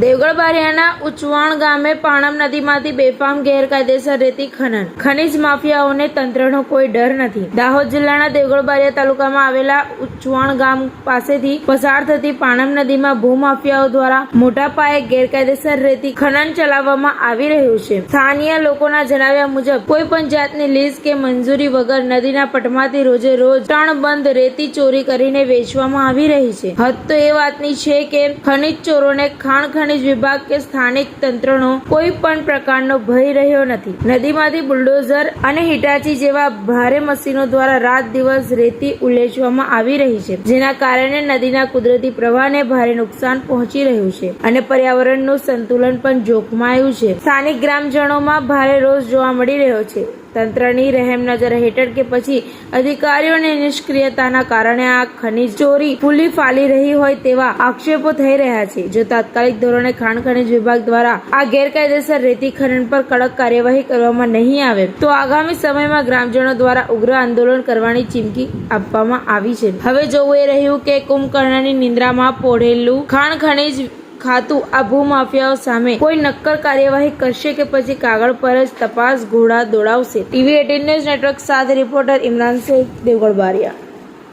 દેવગઢ બારિયાના ઉચવાણ ગામે પાણમ નદીમાંથી બેફામ ગેરકાયદેસર રેતી ખનન. ખનીજ માફિયાઓને તંત્રનો કોઈ ડર નથી. દાહોદ જિલ્લાના દેવગઢ બારિયા તાલુકામાં આવેલા ઉચવાણ ગામ પાસેથી પસાર થતી પાણમ નદીમાં ભૂમાફિયાઓ દ્વારા મોટા પાયે ગેરકાયદેસર રેતી ખનન ચલાવવામાં આવી રહ્યું છે. સ્થાનીય લોકોના જણાવ્યા મુજબ કોઈ પણ જાતની લીઝ કે મંજૂરી વગર નદીના પટમાંથી રોજે રોજ ટણબંધ રેતી ચોરી કરીને વેચવામાં આવી રહી છે. હદ તો એ વાતની છે કે ખનીજ ચોરોને ખાણ ખનીજ વિભાગ કે સ્થાનિક તંત્રનો કોઈ પણ પ્રકારનો ભય રહ્યો નથી. નદીમાંથી બુલડોઝર અને હિટાચી જેવા ભારે મશીનો દ્વારા રાત દિવસ રેતી ઉલેચવામાં આવી રહી છે, જેના કારણે નદીના કુદરતી પ્રવાહને ભારે નુકસાન પહોંચી રહ્યું છે અને પર્યાવરણનું સંતુલન પણ જોખમાયું છે. સ્થાનિક ગ્રામજનોમાં ભારે રોષ જોવા મળી રહ્યો છે. તંત્રની રહેમ નજર હેઠળ કે પછી અધિકારીઓની નિષ્ક્રિયતાના કારણે આ ખનીજ ચોરી ફૂલી ફાલી રહી હોય તેવા આક્ષેપો થઈ રહ્યા છે. જો તાત્કાલિક ધોરણે ખાણ ખનીજ વિભાગ દ્વારા આ ગેરકાયદેસર રેતી ખનન પર કડક કાર્યવાહી કરવામાં નહીં આવે તો આગામી સમયમાં ગ્રામજનો દ્વારા ઉગ્ર આંદોલન કરવાની ચીમકી આપવામાં આવી છે. હવે જોવું એ રહ્યું કે કુંભકર્ણની નિંદ્રામાં પોઢેલું ખાણ ખનીજ ખાતું આ ભૂમાફિયાઓ સામે કોઈ નક્કર કાર્યવાહી કરશે કે પછી કાગળ પર જ તપાસ ઘોડા દોડાવશે. TV18 ન્યૂઝ નેટવર્ક સાથે રિપોર્ટર ઇમરાન શેખ, દેવગઢ બારિયા.